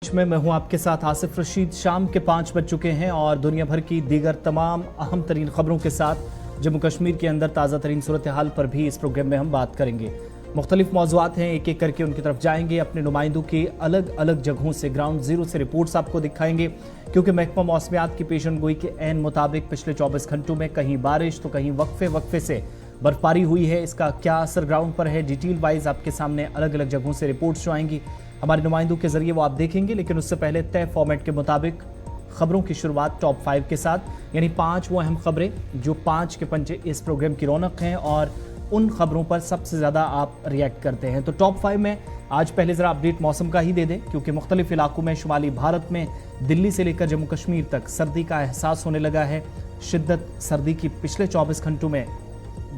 मैं हूं आपके साथ आसिफ रशीद। शाम के 5 बज चुके हैं और दुनिया भर की दीगर तमाम अहम तरीन खबरों के साथ जम्मू कश्मीर के अंदर ताज़ा तरीन सूरत हाल पर भी इस प्रोग्राम में हम बात करेंगे। मुख्तलिफ मौज़ूआत हैं, एक एक करके उनकी तरफ जाएंगे। अपने नुमाइंदों की अलग अलग जगहों से ग्राउंड जीरो से रिपोर्ट्स आपको दिखाएंगे, क्योंकि महकमा मौसमियात की पेशन गोई के ऐन मुताबिक पिछले 24 घंटों में कहीं बारिश तो कहीं वक्फे से बर्फबारी हुई है। इसका क्या असर ग्राउंड पर है, डिटेल वाइज आपके सामने अलग अलग जगहों से रिपोर्ट्स जो आएंगी हमारे नुमाइंदों के जरिए वो आप देखेंगे। लेकिन उससे पहले तय फॉर्मेट के मुताबिक खबरों की शुरुआत टॉप 5 के साथ, यानी 5 वो अहम खबरें जो 5 के पंजे इस प्रोग्राम की रौनक हैं और उन खबरों पर सबसे ज़्यादा आप रिएक्ट करते हैं। तो टॉप 5 में आज पहले ज़रा अपडेट मौसम का ही दे दें, क्योंकि मुख्तलिफ इलाकों में शुमाली भारत में दिल्ली से लेकर जम्मू कश्मीर तक सर्दी का एहसास होने लगा है। शिद्दत सर्दी की पिछले 24 घंटों में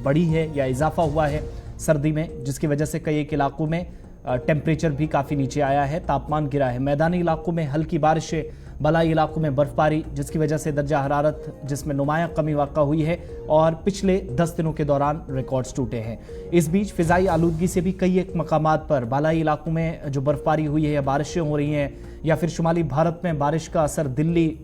बढ़ी है या इजाफा हुआ है सर्दी में, जिसकी वजह से कई एक इलाकों में टेम्परेचर भी काफ़ी नीचे आया है, तापमान गिरा है। मैदानी इलाकों में हल्की बारिशें, बलाई इलाकों में बर्फबारी, जिसकी वजह से दर्जा हरारत जिसमें नुमायां कमी वाक़ा हुई है और पिछले 10 दिनों के दौरान रिकॉर्ड्स टूटे हैं। इस बीच फ़िज़ाई आलूदगी से भी कई एक मकामात पर बालाई इलाकों में जो बर्फबारी हुई है या बारिशें हो रही हैं, या फिर शुमाली भारत में बारिश का असर दिल्ली,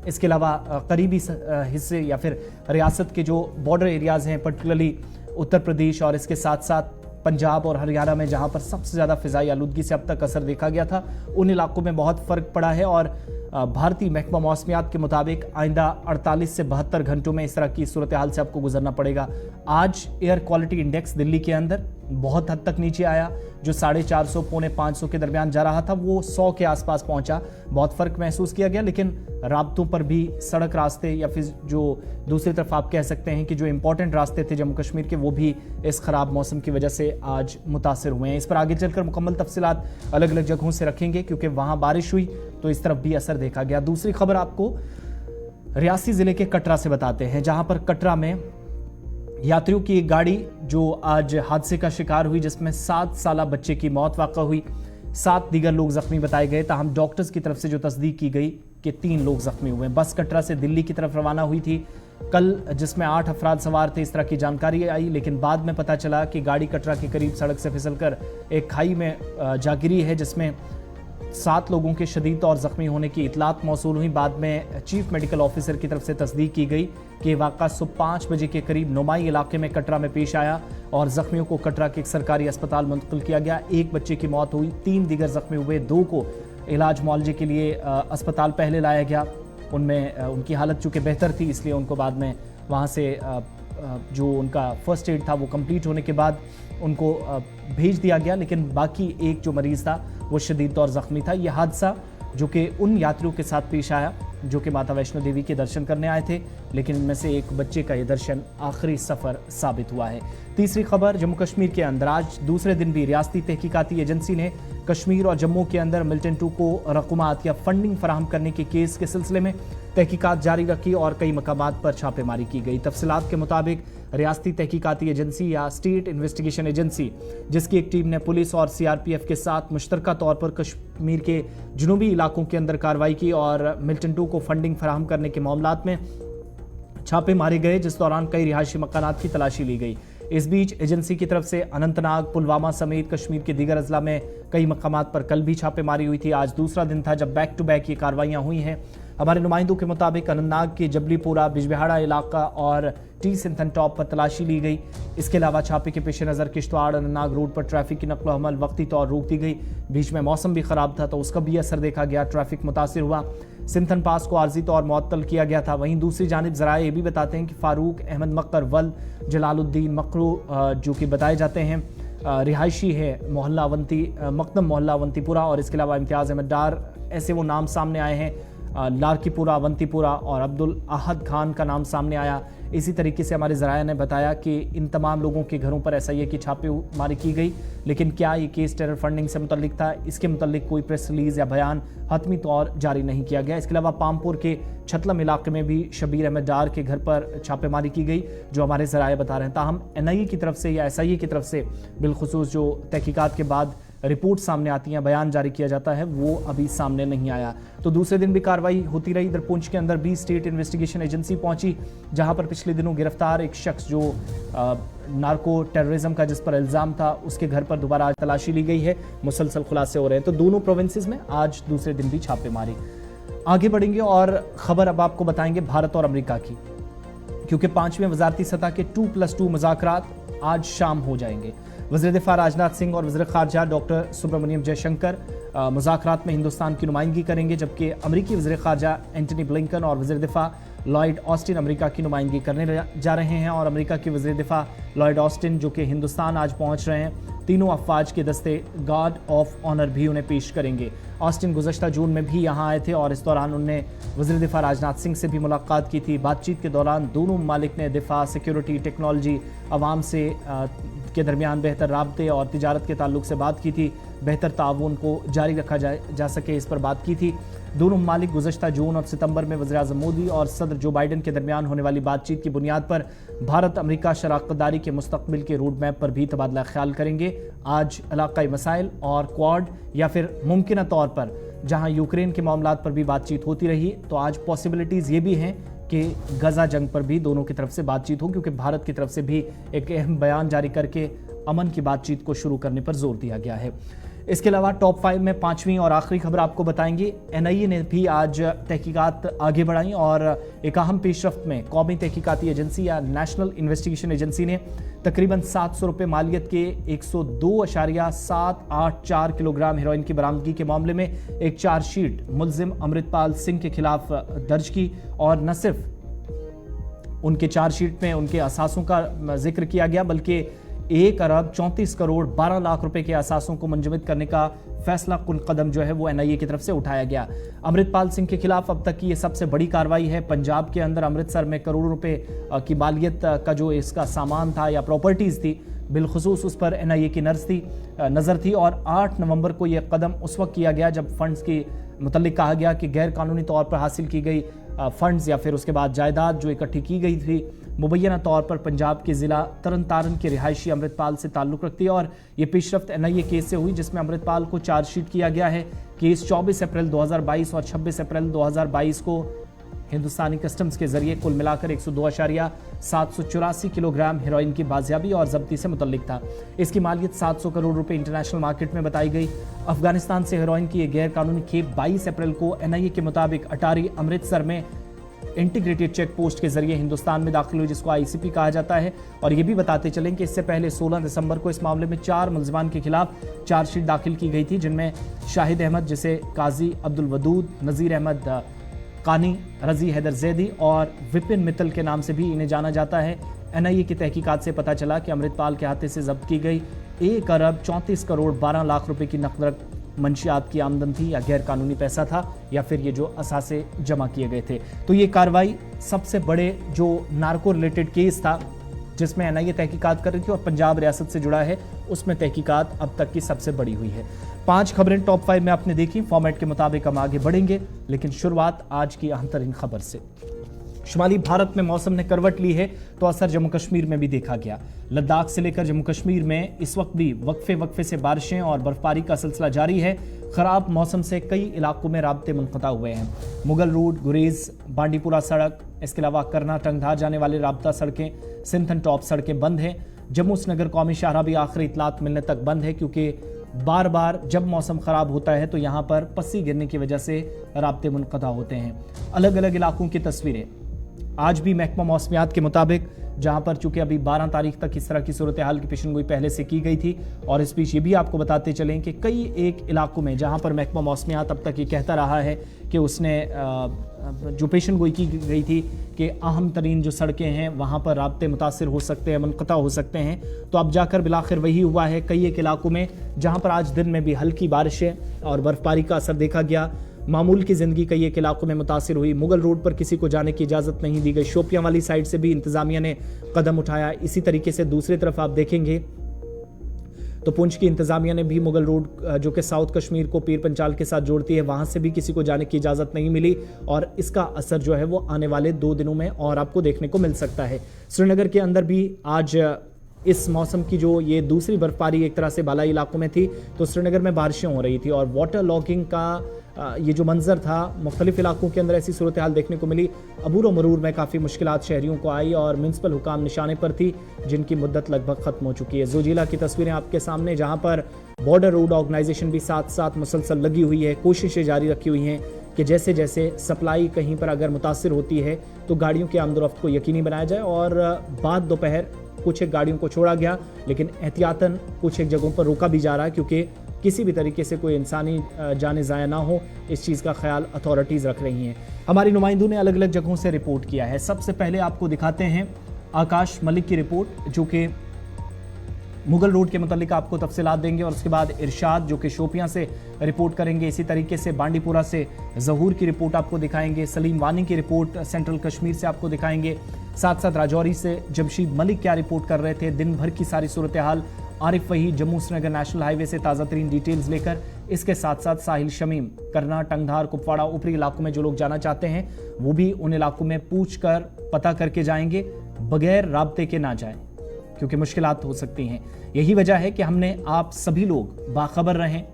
इसके अलावा करीबी हिस्से या फिर रियासत के जो बॉर्डर एरियाज़ हैं, पर्टिकुलरली उत्तर प्रदेश और इसके साथ साथ पंजाब और हरियाणा में जहां पर सबसे ज़्यादा फ़िज़ाई आलूदगी से अब तक असर देखा गया था, उन इलाकों में बहुत फ़र्क पड़ा है। और भारतीय महकमा मौसमियात के मुताबिक आइंदा 48 से 72 घंटों में इस तरह की सूरत हाल से आपको गुजरना पड़ेगा। आज एयर क्वालिटी इंडेक्स दिल्ली के अंदर बहुत हद तक नीचे आया, जो 450 पौने 500 के दरमियान जा रहा था वो 100 के आसपास पहुंचा। बहुत फ़र्क महसूस किया गया, लेकिन राब्तों पर भी सड़क रास्ते या फिर जो दूसरी तरफ आप कह सकते हैं कि जो इंपॉर्टेंट रास्ते थे जम्मू कश्मीर के, वो भी इस ख़राब मौसम की वजह से आज मुतासर हुए हैं। इस पर आगे चलकर मुकम्मल तफसीलात अलग अलग जगहों से रखेंगे, क्योंकि वहाँ बारिश हुई तो इस तरफ भी असर देखा गया। दूसरी खबर आपको रियासी ज़िले के कटरा से बताते हैं, जहाँ पर कटरा में यात्रियों की एक गाड़ी जो आज हादसे का शिकार हुई, जिसमें 7 साला बच्चे की मौत वाक़ा हुई, 7 दीगर लोग जख्मी बताए गए। ताहम डॉक्टर्स की तरफ से जो तस्दीक की गई कि 3 लोग जख्मी हुए। बस कटरा से दिल्ली की तरफ रवाना हुई थी कल, जिसमें 8 अफराद सवार थे, इस तरह की जानकारी आई। लेकिन बाद में पता चला कि गाड़ी कटरा के करीब सड़क से फिसलकर एक खाई में जा गिरी है, जिसमें 7 लोगों के शदीद और ज़ख्मी होने की इतलात मौसूल हुई। बाद में चीफ मेडिकल ऑफिसर की तरफ से तस्दीक की गई कि वाक़ा सुबह 5 बजे के करीब नुमाई इलाके में कटरा में पेश आया और ज़ख्मियों को कटरा के एक सरकारी अस्पताल मुंतकिल किया गया। 1 बच्चे की मौत हुई, 3 दीगर ज़ख्मी हुए, 2 को इलाज मुआलजे के लिए अस्पताल पहले लाया गया। उनमें उनकी हालत चूँकि बेहतर थी, इसलिए उनको बाद में वहाँ से जो उनका फर्स्ट एड था वो कंप्लीट होने के बाद उनको भेज दिया गया। लेकिन बाकी एक जो मरीज़ था वो शदीद तौर ज़ख्मी था। यह हादसा जो कि उन यात्रियों के साथ पेश आया जो कि माता वैष्णो देवी के दर्शन करने आए थे, लेकिन इनमें से एक बच्चे का ये दर्शन आखिरी सफ़र साबित हुआ है। तीसरी खबर जम्मू कश्मीर के अंदर आज दूसरे दिन भी रियासती तहकीकाती एजेंसी ने कश्मीर और जम्मू के अंदर मिल्टन 2 को रकूमात या फंडिंग फराहम करने के केस के सिलसिले में तहकीकात जारी रखी और कई मकामात पर छापेमारी की गई। तफसीलात के मुताबिक रियासती तहकीकाती एजेंसी या स्टेट इन्वेस्टिगेशन एजेंसी, जिसकी एक टीम ने पुलिस और CRPF के साथ मुश्तरका तौर पर कश्मीर के जुनूबी इलाकों के अंदर कार्रवाई की और मिल्टन 2 को फंडिंग फराहम करने के मामलात में छापे मारे गए, जिस दौरान कई रिहायशी मकानात की तलाशी ली गई। इस बीच एजेंसी की तरफ से अनंतनाग, पुलवामा समेत कश्मीर के दीगर अजला में कई मकामात पर कल भी छापेमारी हुई थी। आज दूसरा दिन था जब बैक टू बैक ये कार्रवाइयाँ हुई हैं। हमारे नुमाइंदों के मुताबिक अनंतनाग के जबलीपुरा, बिजबिहाड़ा इलाका और टी सिंथन टॉप पर तलाशी ली गई। इसके अलावा छापे के पेश नज़र किश्तवाड़ अनंतनाग रोड पर ट्रैफिक की नकलो हमल वक्ती तौर रोक दी गई। बीच में मौसम भी ख़राब था तो उसका भी असर देखा गया, ट्रैफिक मुतासिर हुआ। सिंथन पास को आर्जी तौर मुअत्तल किया गया था। वहीं दूसरी जानिब ज़राए ये भी बताते हैं कि फ़ारूक अहमद मक्कर वल जलालुद्दीन मकरू जो कि बताए जाते हैं रिहायशी है मोहल्ला अवंती, मकदम मोहल्ला अवंतीपुरा, और इसके अलावा इम्तियाज़ अहमद डार, ऐसे वो नाम सामने आए हैं। लारकीपुरा, अवंतीपुरा और अब्दुल अहद खान का नाम सामने आया। इसी तरीके से हमारे ज़राया ने बताया कि इन तमाम लोगों के घरों पर SIA की छापेमारी की गई। लेकिन क्या ये केस टेरर फंडिंग से मुतल्लिक था, इसके मुतल्लिक कोई प्रेस रिलीज़ या बयान हतमी तौर जारी नहीं किया गया। इसके अलावा पामपुर के छतलम इलाके में भी शबीर अहमद डार के घर पर छापेमारी की गई, जो हमारे ज़राए बता रहे हैं। ताहम NIA की तरफ से या SIA की तरफ से बिलखुसूस जो तहकीकात के बाद रिपोर्ट सामने आती हैं, बयान जारी किया जाता है, वो अभी सामने नहीं आया। तो दूसरे दिन भी कार्रवाई होती रही। इधर पुंछ के अंदर भी स्टेट इन्वेस्टिगेशन एजेंसी पहुंची, जहां पर पिछले दिनों गिरफ्तार एक शख्स जो नार्को टेररिज्म का जिस पर इल्जाम था, उसके घर पर दोबारा आज तलाशी ली गई है। मुसलसल खुलासे हो रहे हैं। तो दोनों प्रोविंसेस में आज दूसरे दिन भी छापेमारी। आगे बढ़ेंगे और खबर अब आपको बताएंगे भारत और अमेरिका की, क्योंकि 5वें वजारती सतह के 2+2 मुज़ाकरात आज शाम हो जाएंगे। वज़ीर दिफ़ा राजनाथ सिंह और वज़ीर ख़ारजा डॉक्टर सुब्रमण्यम जयशंकर मुज़ाकरात में हिंदुस्तान की नुमाइंदगी करेंगे, जबकि अमेरिकी वज़ीर ख़ारजा एंटनी ब्लिंकन और वज़ीर दिफ़ा लॉयड ऑस्टिन अमेरिका की नुमाइंदगी करने जा रहे हैं। और अमेरिका के वज़ीर दिफ़ा लॉयड ऑस्टिन जो कि हिंदुस्तान आज पहुंच रहे हैं, तीनों अफवाज के दस्ते गार्ड ऑफ ऑनर भी उन्हें पेश करेंगे। ऑस्टिन गुज़श्ता जून में भी यहां आए थे और इस दौरान उन्होंने वज़ीर दिफ़ा राजनाथ सिंह से भी मुलाकात की थी। बातचीत के दौरान दोनों ममालिक ने दिफ़ा, सिक्योरिटी, टेक्नोलॉजी, अवाम से के दरमियान बेहतर राब्ते और तिजारत के ताल्लुक से बात की थी। बेहतर ताउन को जारी रखा जा सके, इस पर बात की थी। दोनों ममालिक गुज़श्ता जून और सितंबर में वज़ीर आज़म मोदी और सदर जो बाइडन के दरमियान होने वाली बातचीत की बुनियाद पर भारत अमेरिका शराकतदारी के मुस्तक़बिल के रूड मैप पर भी तबादला ख्याल करेंगे। आज इलाक़ाई मसाइल और क्वाड या फिर मुमकिन तौर पर जहां यूक्रेन के मामलात पर भी बातचीत होती रही, तो आज पॉसिबिलिटीज़ ये भी हैं कि गजा जंग पर भी दोनों की तरफ से बातचीत हो, क्योंकि भारत की तरफ से भी एक अहम बयान जारी करके अमन की बातचीत को शुरू करने पर जोर दिया गया है। इसके अलावा टॉप 5 में 5वीं और आखिरी खबर आपको बताएंगे। NIA ने भी आज तहकीकात आगे बढ़ाई और एक अहम पेशरफ्त में कौमी तहकीकाती एजेंसी या नेशनल इन्वेस्टिगेशन एजेंसी ने तकरीबन 700 रुपये मालियत के 102.784 किलोग्राम हेरोइन की बरामदगी के मामले में एक चार्जशीट मुलजिम अमृतपाल सिंह के खिलाफ दर्ज की। और न सिर्फ उनके चार्जशीट में उनके असासों का जिक्र किया गया, बल्कि 1,34,12,00,000 रुपए के असासों को मुंजमद करने का फैसला कुन कदम जो है वो NIA की तरफ से उठाया गया। अमृतपाल सिंह के खिलाफ अब तक की ये सबसे बड़ी कार्रवाई है। पंजाब के अंदर अमृतसर में करोड़ों रुपए की मालियत का जो इसका सामान था या प्रॉपर्टीज थी, बिलखुसूस उस पर NIA की नज़र थी। और 8 नवंबर को यह कदम उस वक्त किया गया जब फंड्स की मुतल्लिक कहा गया कि गैर कानूनी तौर पर हासिल की गई फंड्स या फिर उसके बाद जायदाद जो इकट्ठी की गई थी, मुबैना तौर पर पंजाब के ज़िला तरन तारन के रिहायशी अमृतपाल से ताल्लुक़ रखती है। और ये पेशरफ्त NIA केस से हुई जिसमें अमृतपाल को चार्जशीट किया गया है। केस 24 अप्रैल 2022 और 26 अप्रैल 2022 को हिंदुस्तानी कस्टम्स के जरिए कुल मिलाकर 102.784 किलोग्राम हेरोइन की बाजियाबी और जब्ती से मुतल्लिक था। इसकी मालियत 700 करोड़ रुपए इंटरनेशनल मार्केट में बताई गई। अफगानिस्तान से हेरोइन की एक गैर कानूनी खेप 22 अप्रैल को NIA के मुताबिक अटारी अमृतसर में इंटीग्रेटेड चेक पोस्ट के जरिए हिंदुस्तान में दाखिल हुई, जिसको ICP कहा जाता है। और ये भी बताते चलें कि इससे पहले 16 दिसंबर को इस मामले में 4 मुलजमान के खिलाफ चार्जशीट दाखिल की गई थी, जिनमें शाहिद अहमद, जिसे काजी अब्दुल वदूद, नज़ीर अहमद कानी, रजी हैदर जैदी और विपिन मित्तल के नाम से भी इन्हें जाना जाता है। NIA की तहकीकात से पता चला कि अमृतपाल के हाथे से जब्त की गई 1,34,12,00,000 रुपए की नकद मंशियात की आमदन थी या गैर कानूनी पैसा था या फिर ये जो असासे जमा किए गए थे। तो ये कार्रवाई सबसे बड़े जो नार्को रिलेटेड केस था जिसमें NIA तहकीकात कर रही थी और पंजाब रियासत से जुड़ा है, उसमें तहकीकात अब तक की सबसे बड़ी हुई है। 5 खबरें टॉप 5 में आपने देखी। फॉर्मेट के मुताबिक हम आगे बढ़ेंगे, लेकिन शुरुआत आज की अहम तरीन खबर से। शुमाली भारत में मौसम ने करवट ली है तो असर जम्मू कश्मीर में भी देखा गया। लद्दाख से लेकर जम्मू कश्मीर में इस वक्त भी वक्फे से बारिशें और बर्फबारी का सिलसिला जारी है। खराब मौसम से कई इलाकों में राब्ते मुनक़ता हुए हैं। मुगल रोड, गुरेज, बांडीपुरा सड़क, इसके अलावा करना टंगधार जाने वाले राब्ता सड़कें, सिंथन टॉप सड़कें बंद हैं। जम्मू श्रीनगर कौमी शाहरा भी आखिरी इतलात मिलने तक बंद है, क्योंकि बार बार जब मौसम ख़राब होता है तो यहाँ पर पस्सी गिरने की वजह से राब्ते मुनक़ता होते हैं। अलग अलग इलाकों की तस्वीरें आज भी महकमा मौसमियात के मुताबिक, जहां पर चूंकि अभी 12 तारीख तक इस तरह की सूरत हाल की पेशनगोई पहले से की गई थी। और इस बीच ये भी आपको बताते चलें कि कई एक इलाकों में जहां पर महकमा मौसमियात अब तक ये कहता रहा है कि उसने जो पेशनगोई की गई थी कि अहम तरीन जो सड़कें हैं वहाँ पर राब्ते मुतासिर हो सकते हैं, मुनक़ता हो सकते हैं, तो अब जाकर बिलाखिर वही हुआ है। कई एक इलाकों में जहाँ पर आज दिन में भी हल्की बारिशें और बर्फबारी का असर देखा गया, मामूल की ज़िंदगी कई एक इलाकों में मुतासिर हुई। मुगल रोड पर किसी को जाने की इजाज़त नहीं दी गई। शोपियां वाली साइड से भी इंतज़ामिया ने कदम उठाया। इसी तरीके से दूसरी तरफ आप देखेंगे तो पुंछ की इंतज़ामिया ने भी मुगल रोड जो कि साउथ कश्मीर को पीर पंचाल के साथ जोड़ती है, वहाँ से भी किसी को जाने की इजाज़त नहीं मिली। और इसका असर जो है वो आने वाले 2 दिनों में और आपको देखने को मिल सकता है। श्रीनगर के अंदर भी आज इस मौसम की जो ये दूसरी बर्फबारी एक तरह से बालाई इलाकों में थी, तो श्रीनगर में बारिशें हो रही थी और वाटर लॉगिंग का ये जो मंजर था, मुख्तलिफ इलाकों के अंदर ऐसी सूरत हाल देखने को मिली। अबूर व मरूर में काफ़ी मुश्किलात शहरियों को आई और म्यूनसिपल हुकाम निशाने पर थी, जिनकी मुद्दत लगभग ख़त्म हो चुकी है। ज़ोजिला की तस्वीरें आपके सामने, जहाँ पर बॉर्डर रोड ऑर्गेनाइजेशन भी साथ साथ मुसलसल लगी हुई है, कोशिशें जारी रखी हुई हैं कि जैसे जैसे सप्लाई कहीं पर अगर मुतासिर होती है तो गाड़ियों की आमदोरफ्त को यकीनी बनाया जाए। और बाद दोपहर कुछ एक गाड़ियों को छोड़ा गया, लेकिन एहतियातन कुछ एक जगहों पर रोका भी जा रहा है, क्योंकि किसी भी तरीके से कोई इंसानी जाने ज़ाया ना हो, इस चीज़ का ख्याल अथॉरिटीज़ रख रही हैं। हमारी नुमाइंदों ने अलग अलग जगहों से रिपोर्ट किया है। सबसे पहले आपको दिखाते हैं आकाश मलिक की रिपोर्ट, जो कि मुगल रोड के मुतालिक आपको तफसीलात देंगे, और उसके बाद इरशाद जो कि शोपियां से रिपोर्ट करेंगे। इसी तरीके से बांडीपुरा से ज़हूर की रिपोर्ट आपको दिखाएंगे, सलीम वानी की रिपोर्ट सेंट्रल कश्मीर से आपको दिखाएंगे, साथ साथ राजौरी से जमशीद मलिक क्या रिपोर्ट कर रहे थे, दिन भर की सारी सूरत हाल। आरिफ वही जम्मू श्रीनगर नेशनल हाईवे से ताज़ा तरीन डिटेल्स लेकर, इसके साथ साथ साहिल शमीम करना, टंगधार, कुपवाड़ा, ऊपरी इलाकों में जो लोग जाना चाहते हैं वो भी उन इलाकों में पूछ कर पता करके जाएंगे, बगैर राब्ते के ना जाएं, क्योंकि मुश्किलात हो सकती हैं। यही वजह है कि हमने आप सभी लोग बाखबर रहें,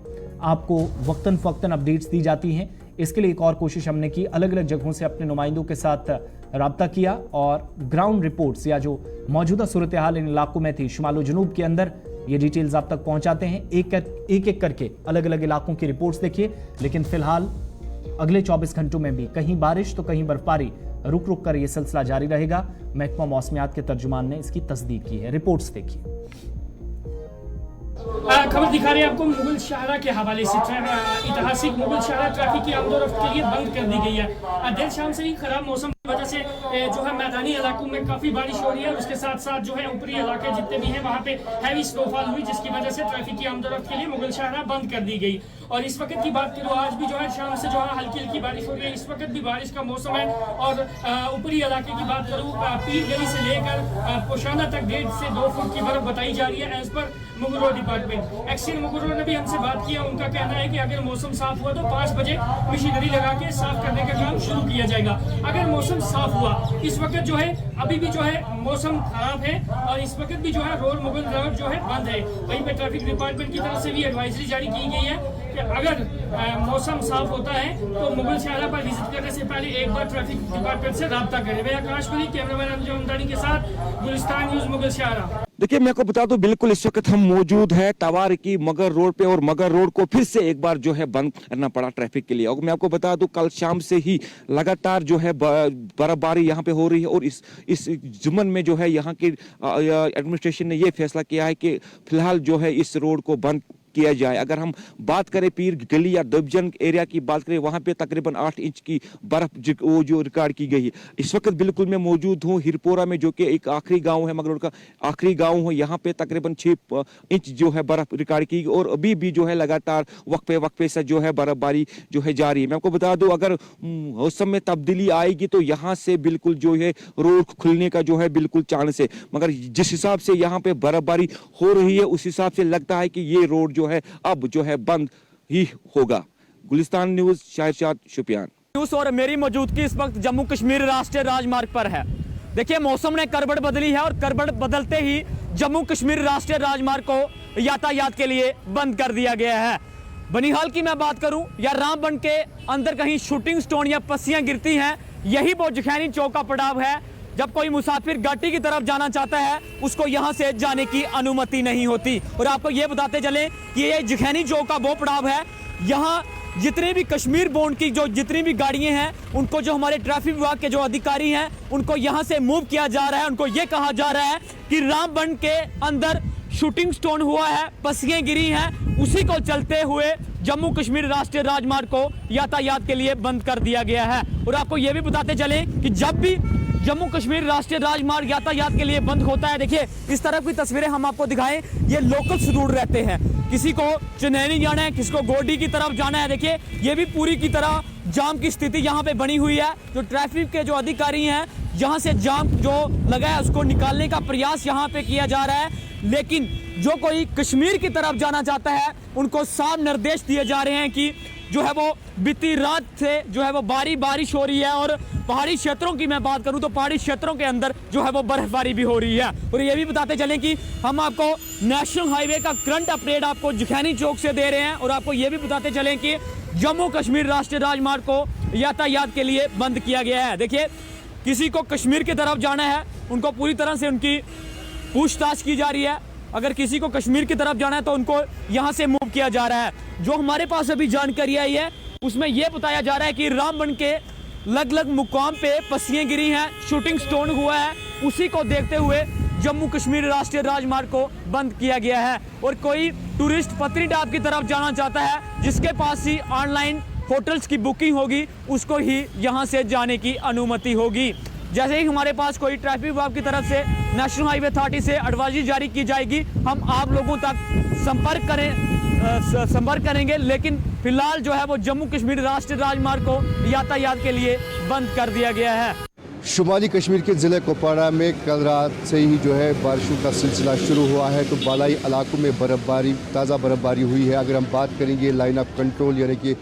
आपको वक्तन फ़वक्तन अपडेट्स दी जाती हैं। इसके लिए एक और कोशिश हमने की, अलग अलग जगहों से अपने नुमाइंदों के साथ राब्ता किया और ग्राउंड रिपोर्ट्स या जो मौजूदा सूरत हाल इन इलाकों में थी शुमाल व जनूब के अंदर, ये डिटेल्स आप तक पहुंचाते हैं। एक एक करके अलग अलग इलाकों की रिपोर्ट्स देखिए। लेकिन फिलहाल अगले 24 घंटों में भी कहीं बारिश तो कहीं बर्फबारी, रुक रुक कर ये सिलसिला जारी रहेगा। महकमा मौसमियात के तर्जुमान ने इसकी तस्दीक की है। रिपोर्ट्स देखिए। खबर दिखा रहे हैं आपको मुगल शाहरा के हवाले से। ऐतिहासिक मुगल शाहरा ट्रैफिक की आमदोरफ्त के लिए बंद कर दी गई है। देर शाम से ही खराब मौसम की वजह से जो है मैदानी इलाकों में काफ़ी बारिश हो रही है, उसके साथ साथ जो है ऊपरी इलाके जितने भी हैं वहाँ पे हैवी स्नोफॉल हुई, जिसकी वजह से ट्रैफिक की आमदोरफ्त के लिए मुगल शाहरा बंद कर दी गई। और इस वक्त की बात करूँ, आज भी जो है शाम से जो है हल्की हल्की बारिश हो रही है, इस वक्त भी बारिश का मौसम है। और ऊपरी इलाके की बात करूँ, पीर गली से लेकर पोशाना तक 1.5 से 2 फुट की बर्फ बताई जा रही है एज पर Mughal road department. Accident Mughal road ने भी हमसे बात किया, उनका कहना है कि अगर मौसम साफ हुआ तो 5 बजे मशीनरी लगा के साफ करने का काम शुरू किया जाएगा। अगर मौसम साफ हुआ, इस वक्त जो है अभी भी जो है मौसम खराब है और इस वक्त भी जो है रोड मुगल रोड जो है बंद है। वहीं पे ट्रैफिक डिपार्टमेंट की तरफ से भी एडवाइजरी जारी की गई है कि अगर मौसम साफ होता है तो मुगल शाहरा पर विजिट करने से पहले एक बार ट्रैफिक डिपार्टमेंट से राब्ता करें। मैं आकाश मलिक, कैमरामैन अंजुम के साथ, गुलिस्तान न्यूज मुगल शाहरा। देखिए, मैं आपको बता दूं, बिल्कुल इस वक्त हम मौजूद है तवार की मगर रोड पे, और मगर रोड को फिर से एक बार जो है बंद करना पड़ा ट्रैफिक के लिए। और मैं आपको बता दूं, कल शाम से ही लगातार जो है बर्फबारी यहाँ पे हो रही है, और इस जुम्मन में जो है यहाँ की एडमिनिस्ट्रेशन ने ये फैसला किया है कि फिलहाल जो है इस रोड को बंद किया जाए। अगर हम बात करें पीर गली या डिवीजन एरिया की बात करें, वहां पे तकरीबन 8 इंच की बर्फ वो जो रिकॉर्ड की गई है। इस वक्त बिल्कुल मैं मौजूद हूँ हिरपोरा में, जो कि एक आखिरी गांव है, मगर का आखिरी गांव है। यहाँ पे तकरीबन 6 इंच जो है बर्फ रिकॉर्ड की, और अभी भी जो है लगातार वक्फे से जो है बर्फबारी जो है जारी है। मैं आपको बता दूं, अगर मौसम में तब्दीली आएगी तो यहाँ से बिल्कुल जो है रोड खुलने का जो है बिल्कुल चांस है, मगर जिस हिसाब से यहाँ पे बर्फबारी हो रही है उस हिसाब से लगता है कि ये रोड जो है अब जो है बंद ही होगा। Gulistan news, शाहरशाद, Shopian news. और मेरी मौजूदगी इस वक्त जम्मू कश्मीर राष्ट्रीय राजमार्ग पर है। देखिए, मौसम ने करवट बदली है और करवट बदलते ही जम्मू कश्मीर राष्ट्रीय राजमार्ग को यातायात के लिए बंद कर दिया गया है। बनिहाल की मैं बात करूं या रामबन के अंदर कहीं शूटिंग स्टोन या पस्सियां गिरती हैं, यही वो जखैनी चौक का पड़ाव है। जब कोई मुसाफिर घाटी की तरफ जाना चाहता है, उसको यहाँ से जाने की अनुमति नहीं होती। और आपको ये बताते चलें कि ये जखैनी चौक का वो पड़ाव है, यहाँ जितने भी कश्मीर बोर्ड की जो जितनी भी गाड़ियाँ हैं, उनको जो हमारे ट्रैफिक विभाग के जो अधिकारी हैं, उनको यहाँ से मूव किया जा रहा है। उनको ये कहा जा रहा है कि रामबन के अंदर शूटिंग स्टोन हुआ है, पस्सियाँ गिरी हैं, उसी को चलते हुए जम्मू कश्मीर राष्ट्रीय राजमार्ग को यातायात के लिए बंद कर दिया गया है। और आपको ये भी बताते चलें कि जब भी जम्मू कश्मीर राष्ट्रीय राजमार्ग यातायात के लिए बंद होता है, देखिए इस तरफ की तस्वीरें हम आपको दिखाएं, ये लोकल्स रूट रहते हैं। किसी को चनैनी जाना है, किसी को गोडी की तरफ जाना है, देखिए ये भी पूरी की तरह जाम की स्थिति यहाँ पे बनी हुई है। जो ट्रैफिक के जो अधिकारी हैं, यहाँ से जाम जो लगा है उसको निकालने का प्रयास यहाँ पे किया जा रहा है। लेकिन जो कोई कश्मीर की तरफ जाना चाहता है, उनको साफ निर्देश दिए जा रहे हैं कि जो है वो बीती रात से जो है वो बारिश हो रही है और पहाड़ी क्षेत्रों की मैं बात करूं तो पहाड़ी क्षेत्रों के अंदर जो है वो बर्फबारी भी हो रही है। और ये भी बताते चलें कि हम आपको नेशनल हाईवे का करंट अपडेट आपको जखैनी चौक से दे रहे हैं और आपको ये भी बताते चलें कि जम्मू कश्मीर राष्ट्रीय राजमार्ग को यातायात के लिए बंद किया गया है। देखिए, किसी को कश्मीर की तरफ जाना है उनको पूरी तरह से उनकी पूछताछ की जा रही है। अगर किसी को कश्मीर की तरफ जाना है तो उनको यहाँ से मूव किया जा रहा है। जो हमारे पास अभी जानकारी आई है उसमें यह बताया जा रहा है कि रामबन के अलग अलग मुकाम पे पस्सियां गिरी हैं, शूटिंग स्टोन हुआ है, उसी को देखते हुए जम्मू कश्मीर राष्ट्रीय राजमार्ग को बंद किया गया है। और कोई टूरिस्ट पत्नीटॉप की तरफ जाना चाहता है जिसके पास ही ऑनलाइन होटल्स की बुकिंग होगी उसको ही यहाँ से जाने की अनुमति होगी। जैसे ही हमारे पास कोई ट्रैफिक विभाग की तरफ से नेशनल हाईवे अथॉरिटी से एडवाइजरी जारी की जाएगी हम आप लोगों तक संपर्क करेंगे। लेकिन फिलहाल जो है वो जम्मू कश्मीर राष्ट्रीय राजमार्ग को यातायात के लिए बंद कर दिया गया है। शुमाली कश्मीर के ज़िले कुपवाड़ा में कल रात से ही जो है बारिशों का सिलसिला शुरू हुआ है, तो बालाई इलाकों में ताज़ा बर्फबारी हुई है। अगर हम बात करेंगे लाइन ऑफ कंट्रोल यानी कि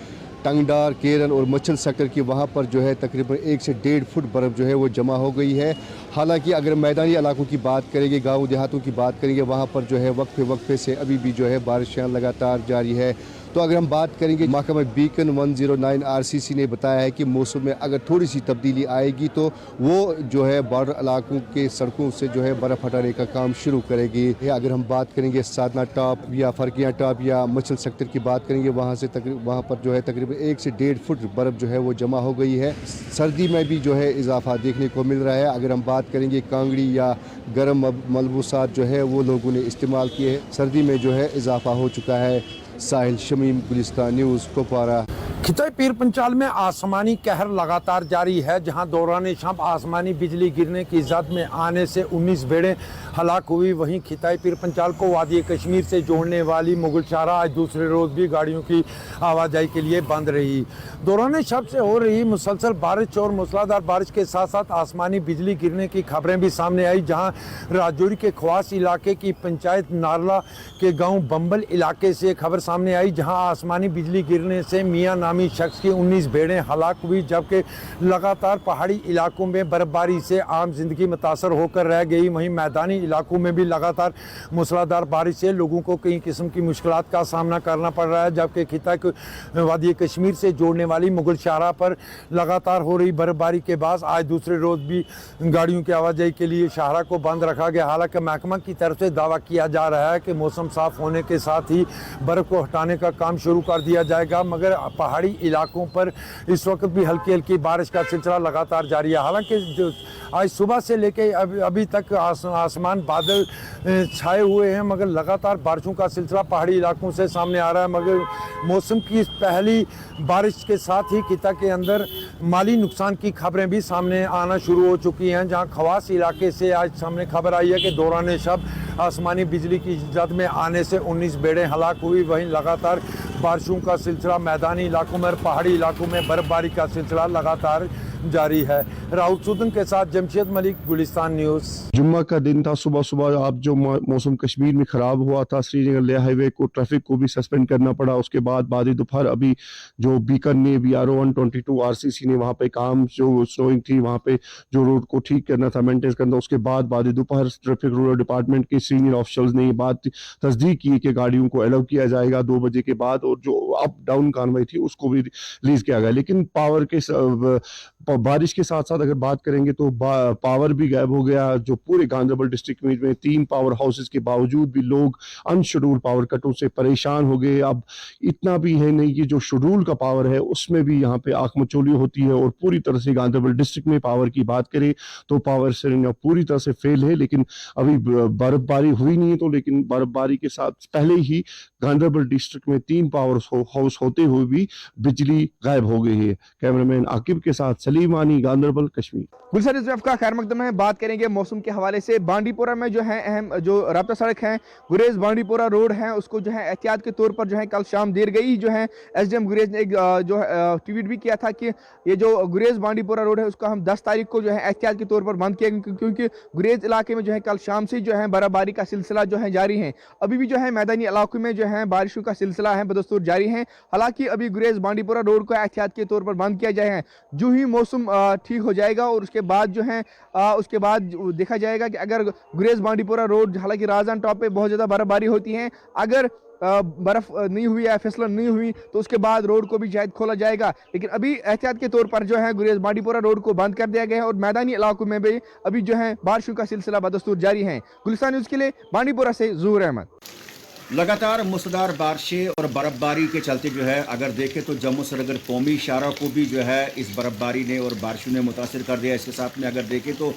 टंगडार, केरन और मच्छल सेक्टर की, वहाँ पर जो है तकरीबन 1 से 1.5 फुट बर्फ़ जो है वो जमा हो गई है। हालांकि अगर मैदानी इलाकों की बात करेंगे, गाँव देहातों की बात करेंगे, वहाँ पर जो है वक्फे से अभी भी जो है बारिशें लगातार जारी है। तो अगर हम बात करेंगे, महकमा बीकन 109 RCC ने बताया है कि मौसम में अगर थोड़ी सी तब्दीली आएगी तो वो जो है बॉर्डर इलाकों के सड़कों से जो है बर्फ़ हटाने का काम शुरू करेगी। अगर हम बात करेंगे साधना टॉप या फरकियाँ टॉप या मच्छल सेक्टर की बात करेंगे, वहाँ पर जो है तकरीबन 1 से 1.5 फुट बर्फ़ जो है वो जमा हो गई है। सर्दी में भी जो है इजाफा देखने को मिल रहा है। अगर हम बात करेंगे कांगड़ी या गर्म मलबूसात जो है वो लोगों ने इस्तेमाल किए हैं, सर्दी में जो है इजाफा हो चुका है। साहिल शमीम, गुलिस्तान न्यूज़, कुपवाड़ा। खिताई पीर पंचाल में आसमानी कहर लगातार जारी है, जहां दौरान शाम आसमानी बिजली गिरने की जद में आने से 19 भेड़ें हलाक हुई। वहीं खिताई पीर पंचाल को वादी कश्मीर से जोड़ने वाली मुगल शाहरा आज दूसरे रोज़ भी गाड़ियों की आवाजाही के लिए बंद रही। दौरान शब से हो रही मुसलसल बारिश और मूसलाधार बारिश के साथ साथ आसमानी बिजली गिरने की खबरें भी सामने आई, जहाँ राजौरी के ख्वास इलाके की पंचायत नारला के गाँव बम्बल इलाके से खबर सामने आई, जहाँ आसमानी बिजली गिरने से मियाँ नामी शख्स की 19 भेड़ें हलाक हुई, जबकि लगातार पहाड़ी इलाकों में बर्फबारी से आम जिंदगी मुतासर होकर रह गई। वहीं मैदानी इलाकों में भी लगातार मूसलाधार बारिश से लोगों को कई किस्म की मुश्किलात का सामना करना पड़ रहा है, जबकि खिता वादी कश्मीर से जोड़ने वाली मुगल शाहरा पर लगातार हो रही बर्फबारी के बाद आज दूसरे रोज़ भी गाड़ियों की आवाजाही के लिए शाहरा को बंद रखा गया। हालांकि महकमा की तरफ से दावा किया जा रहा है कि मौसम साफ होने के साथ ही बर्फ़ को हटाने का काम शुरू कर दिया जाएगा, मगर पहाड़ी इलाकों पर इस वक्त भी हल्की हल्की बारिश का सिलसिला लगातार जारी है। हालांकि जो आज सुबह से लेके अभी तक आसमान बादल छाए हुए हैं, मगर लगातार बारिशों का सिलसिला पहाड़ी इलाकों से सामने आ रहा है। मगर मौसम की पहली बारिश के साथ ही खिता के अंदर माली नुकसान की खबरें भी सामने आना शुरू हो चुकी हैं, जहां खवास इलाके से आज सामने खबर आई है कि दौरान शब आसमानी बिजली की जद में आने से 19 भेड़ें हलाक हुई। वहीं लगातार बारिशों का सिलसिला मैदानी इलाकों में और पहाड़ी इलाकों में बर्फबारी का सिलसिला लगातार जारी है। राहुल सूदन के साथ जमशेद मलिक, गुलिस्तान न्यूज़। जुम्मा का दिन था, सुबह सुबह आप जो मौसम कश्मीर में ख़राब हुआ था, श्रीनगर लेह हाईवे को ट्रैफिक को भी सस्पेंड करना पड़ा। उसके बाद दोपहर अभी जो बीकन में BRO 122 RCC ने वहाँ पे काम जो स्नोइंग थी वहाँ पे जो रोड को ठीक करना था, मेंटेन करना, उसके बाद दोपहर ट्रैफिक रूरल डिपार्टमेंट के सीनियर ऑफिसर्स ने ये बात तस्दीक की कि गाड़ियों को अलाउ किया जाएगा 2 बजे के बाद, और जो अप डाउन कार्रवाई थी उसको भी रिलीज किया गया। लेकिन पावर के बारिश के साथ साथ अगर बात करेंगे तो पावर भी गायब हो गया। जो पूरे गांधरबल डिस्ट्रिक्ट में 3 पावर हाउसेस के बावजूद भी लोग अनशेड्यूल्ड पावर कटों से परेशान हो गए। अब इतना भी है नहीं कि जो शेड्यूल का पावर है उसमें भी यहाँ पे आंख मचोली होती है, और पूरी तरह से गांधरबल डिस्ट्रिक्ट में पावर की बात करें तो पावर सेटिंग पूरी तरह से फेल है। लेकिन अभी बर्फबारी हुई नहीं है, तो लेकिन बर्फबारी के साथ पहले ही गांधरबल डिस्ट्रिक्ट में 3 पावर हाउस होते हुए भी बिजली गायब हो गई है। कैमरामैन आकिब के साथ सलीम आनी, गांधरबल, कश्मीर। गुलशन इस का खैर मकदम है। बात करेंगे मौसम के हवाले से। बांडीपोरा में जो है अहम जो राब्ता सड़क है गुरेज बांडीपोरा रोड है, उसको जो है एहतियात के तौर पर जो है कल शाम देर गई जो है एसडीएम गुरेज ने एक जो है ट्वीट भी किया था कि ये जो गुरेज बांडीपोरा रोड है उसको हम 10 तारीख को जो है एहतियात के तौर पर बंद किया, क्योंकि गुरेज इलाके में जो है कल शाम से जो है बर्फबारी का सिलसिला जो है जारी है। अभी भी जो है मैदानी इलाकों में जो है बारिशों का सिलसिला है बदस्तूर जारी है। हालांकि अभी गुरेज बांडीपोरा रोड को एहतियात के तौर पर बंद किया जाए है। जो ही मौसम ठीक हो जाएगा और उसके बाद जो है उसके बाद देखा जाएगा कि अगर गुरेज बांडीपोरा रोड, हालांकि राजदान टॉप पे बहुत ज़्यादा बर्फबारी होती है, अगर बर्फ नहीं हुई या फिसलन नहीं हुई तो उसके बाद रोड को भी शायद खोला जाएगा। लेकिन अभी एहतियात के तौर पर जो है गुरेज बांडीपोरा रोड को बंद कर दिया गया है और मैदानी इलाकों में भी अभी जो है बारिशों का सिलसिला बदस्तूर जारी है। गुलिस्तान न्यूज़ के लिए बांडीपोरा से ज़हूर अहमद। लगातार मूसलाधार बारिशें और बर्फबारी के चलते जो है अगर देखें तो जम्मू श्रीनगर कौमी शाहरा को भी जो है इस बर्फबारी ने और बारिशों ने मुतासर कर दिया। इसके साथ में अगर देखें तो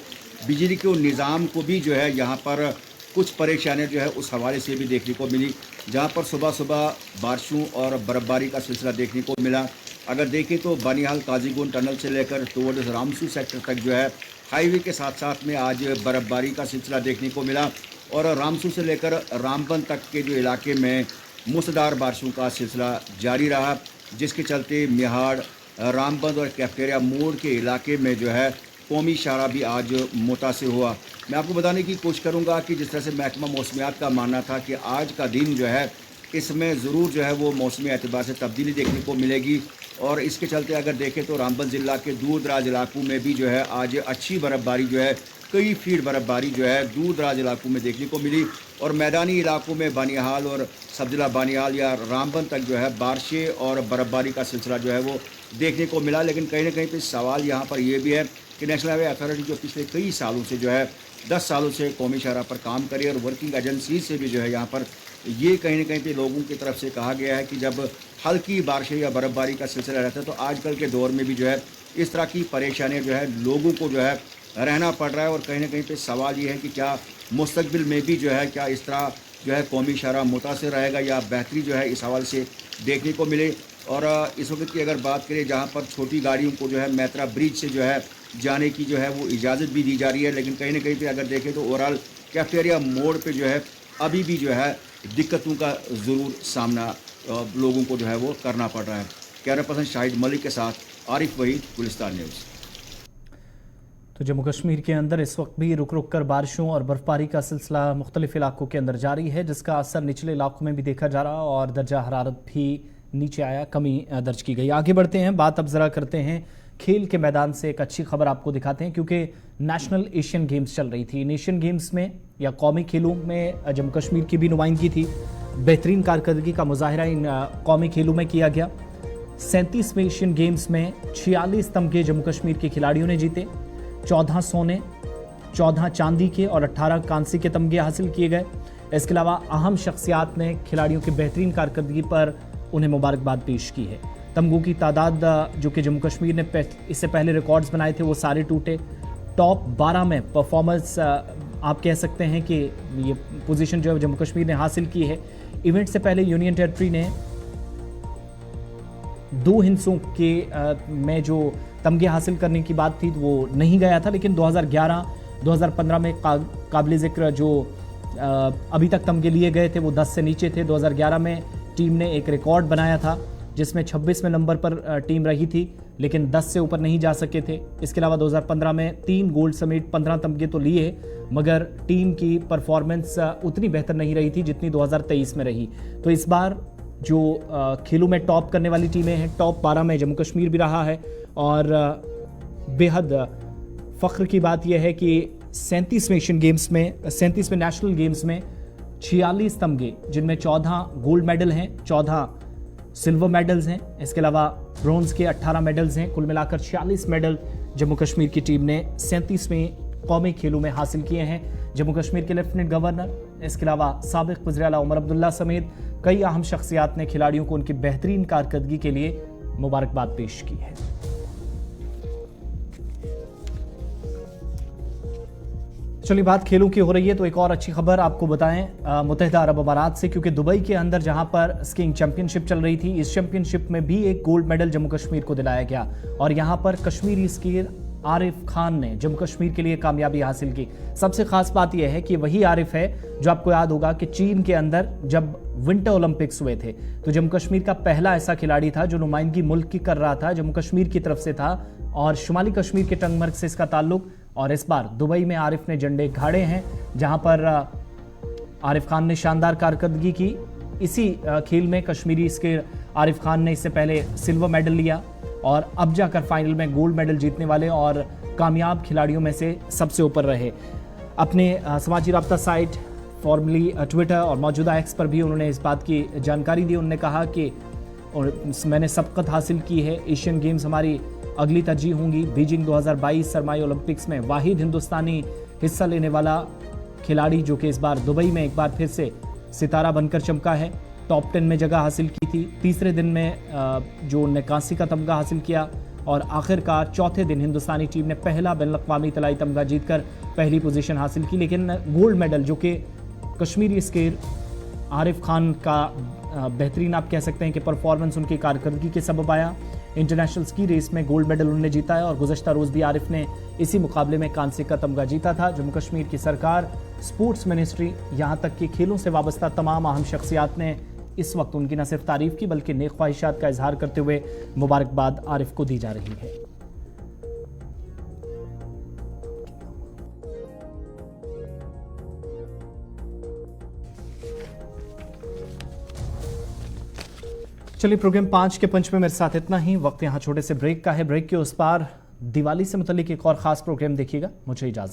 बिजली के निज़ाम को भी जो है यहाँ पर कुछ परेशानियाँ जो है उस हवाले से भी देखने को मिली, जहाँ पर सुबह सुबह बारिशों और बर्फबारी का सिलसिला देखने को मिला। अगर देखें तो बनिहाल काजीगुंड टनल से लेकर टुवर्ड्स रामसू सेक्टर तक जो है हाईवे के साथ साथ में आज बर्फबारी का सिलसिला देखने को मिला और रामसू से लेकर रामबन तक के जो इलाके में मूसलाधार बारिशों का सिलसिला जारी रहा, जिसके चलते मिहाड़, रामबन और कैफेटेरिया मोड़ के इलाके में जो है कौमी शाहरा भी आज मुतासिर हुआ। मैं आपको बताने की कोशिश करूंगा कि जिस तरह से महकमा मौसमियात का मानना था कि आज का दिन जो है इसमें ज़रूर जो है वो मौसमी एतबार से तब्दीली देखने को मिलेगी और इसके चलते अगर देखें तो रामबन ज़िला के दूर दराज इलाकों में भी जो है आज अच्छी बर्फबारी जो है कई फीट बर्फबारी जो है दूर दराज इलाकों में देखने को मिली और मैदानी इलाकों में बानिहाल और सब जिला बानिहाल या रामबन तक जो है बारिशें और बर्फबारी का सिलसिला जो है वो देखने को मिला। लेकिन कहीं ना कहीं पे सवाल यहाँ पर यह भी है कि नेशनल हाईवे अथॉरिटी जो पिछले कई सालों से जो है 10 सालों से कौमी शाहरा पर काम करी और वर्किंग एजेंसी से भी जो है यहाँ पर ये कहीं ना कहीं पे लोगों की तरफ से कहा गया है कि जब हल्की बारिशें या बर्फबारी का सिलसिला रहता है तो आजकल के दौर में भी जो है इस तरह की परेशानियाँ जो है लोगों को जो है रहना पड़ रहा है और कहीं ना कहीं पे सवाल ये है कि क्या मुस्तकबिल में भी जो है क्या इस तरह जो है कौमी शाहरा मुतासिर रहेगा या बेहतरी जो है इस हवाले से देखने को मिले। और इस वक्त की अगर बात करें जहाँ पर छोटी गाड़ियों को जो है मैत्रा ब्रिज से जो है जाने की जो है वो इजाज़त भी दी जा रही है, लेकिन कहीं ना कहीं पे अगर देखें तो ओवरऑल कैफेटेरिया मोड़ पे जो है अभी भी जो है दिक्कतों का ज़रूर सामना लोगों को जो है वो करना पड़ रहा है। कैमरा पर्सन शाहिद मलिक के साथ आरिफ वहीद, गुलिस्तान न्यूज़। तो जम्मू कश्मीर के अंदर इस वक्त भी रुक रुक कर बारिशों और बर्फबारी का सिलसिला मुख्तलिफ इलाकों के अंदर जारी है, जिसका असर निचले इलाकों में भी देखा जा रहा और दर्जा हरारत भी नीचे आया, कमी दर्ज की गई। आगे बढ़ते हैं, बात अब ज़रा करते हैं खेल के मैदान से। एक अच्छी खबर आपको दिखाते हैं क्योंकि नेशनल एशियन गेम्स चल रही थी। एशियन गेम्स में या कौमी खेलों में जम्मू कश्मीर की भी नुमाइंदगी थी। बेहतरीन कारकर्दगी का मुजाहरा इन कौमी खेलों में किया गया। 37वें एशियन गेम्स में 46 तमगे जम्मू कश्मीर के खिलाड़ियों ने जीते। 14 सोने, 14 चांदी के और 18 कांसी के तमगे हासिल किए गए। इसके अलावा अहम शख्सियात ने खिलाड़ियों की बेहतरीन कारकर्दगी पर उन्हें मुबारकबाद पेश की है। तमगों की तादाद जो कि जम्मू कश्मीर ने इससे पहले रिकॉर्ड्स बनाए थे वो सारे टूटे। टॉप 12 में परफॉर्मेंस आप कह सकते हैं कि ये पोजीशन जो है जम्मू कश्मीर ने हासिल की है। इवेंट से पहले यूनियन टेरिटरी ने 2 हिस्सों के में जो तमगे हासिल करने की बात थी वो नहीं गया था, लेकिन 2011-2015 में काबिल ज़िक्र जो अभी तक तमगे लिए गए थे वो 10 से नीचे थे। 2011 में टीम ने एक रिकॉर्ड बनाया था जिसमें 26वें नंबर पर टीम रही थी, लेकिन 10 से ऊपर नहीं जा सके थे। इसके अलावा 2015 में 3 गोल्ड समेत 15 तमगे तो लिए, मगर टीम की परफॉर्मेंस उतनी बेहतर नहीं रही थी जितनी 2023 में रही। तो इस बार जो खेलों में टॉप करने वाली टीमें हैं, टॉप 12 में जम्मू कश्मीर भी रहा है और बेहद फ़ख्र की बात यह है कि 37वें एशियन गेम्स में 37वें नेशनल गेम्स में 46 तमगे, जिनमें 14 गोल्ड मेडल हैं, 14 सिल्वर मेडल्स हैं, इसके अलावा ब्रॉन्ज के 18 मेडल्स हैं। कुल मिलाकर 46 मेडल जम्मू कश्मीर की टीम ने 37वें कौमी खेलों में हासिल किए हैं। जम्मू कश्मीर के लेफ्टिनेंट गवर्नर, इसके अलावा साबिक वज़ीर आला उमर अब्दुल्ला समेत कई अहम शख्सियात ने खिलाड़ियों को उनकी बेहतरीन कारकर्दगी के लिए मुबारकबाद पेश की है। चलिए बात खेलों की हो रही है तो एक और अच्छी खबर आपको बताएं मुत्तहिदा अरब अमारात से, क्योंकि दुबई के अंदर जहां पर स्कीइंग चैंपियनशिप चल रही थी, इस चैंपियनशिप में भी एक गोल्ड मेडल जम्मू कश्मीर को दिलाया गया और यहां पर कश्मीरी स्कीयर आरिफ खान ने जम्मू कश्मीर के लिए कामयाबी हासिल की। सबसे खास बात यह है कि वही आरिफ है जो आपको याद होगा कि चीन के अंदर जब विंटर ओलंपिक्स हुए थे तो जम्मू कश्मीर का पहला ऐसा खिलाड़ी था जो नुमाइंदगी मुल्क की कर रहा था, जम्मू कश्मीर की तरफ से था और शुमाली कश्मीर के टंगमर्ग से इसका ताल्लुक। और इस बार दुबई में आरिफ ने झंडे गाड़े हैं, जहां पर आरिफ खान ने शानदार कारकर्दगी की। इसी खेल में कश्मीरी स्कीयर आरिफ खान ने इससे पहले सिल्वर मेडल लिया और अब जाकर फाइनल में गोल्ड मेडल जीतने वाले और कामयाब खिलाड़ियों में से सबसे ऊपर रहे। अपने समाजी राब्ता साइट फॉर्मली ट्विटर और मौजूदा एक्स पर भी उन्होंने इस बात की जानकारी दी। उन्होंने कहा कि मैंने सबकत हासिल की है, एशियन गेम्स हमारी अगली तरजीह होंगी। बीजिंग 2022 सरमाई ओलंपिक्स में वाहिद हिंदुस्तानी हिस्सा लेने वाला खिलाड़ी जो कि इस बार दुबई में एक बार फिर से सितारा बनकर चमका है, टॉप 10 में जगह हासिल की थी। तीसरे दिन में जो उन्होंने कांसी का तमगा हासिल किया और आखिरकार चौथे दिन हिंदुस्तानी टीम ने पहला बैनुल-अक़वामी तलाई तमगा जीतकर पहली पोजीशन हासिल की। लेकिन गोल्ड मेडल जो कि कश्मीरी स्कीयर आरिफ खान का बेहतरीन आप कह सकते हैं कि परफॉर्मेंस उनकी कारकर्दगी के सबब आया। इंटरनेशनल स्की रेस में गोल्ड मेडल उन्होंने जीता है और गुज़श्ता रोज़ भी आरिफ ने इसी मुकाबले में कांसे का तमगा जीता था। जम्मू कश्मीर की सरकार, स्पोर्ट्स मिनिस्ट्री, यहाँ तक कि खेलों से वाबस्ता तमाम अहम शख्सियात ने इस वक्त उनकी न सिर्फ तारीफ की बल्कि नेक ख्वाहिशात का इजहार करते हुए मुबारकबाद आरिफ को दी जा रही है। चलिए प्रोग्राम 5 के पंच में मेरे साथ इतना ही। वक्त यहाँ छोटे से ब्रेक का है। ब्रेक के उस पार दिवाली से मुतल्लिक एक और खास प्रोग्राम देखिएगा। मुझे इजाजत।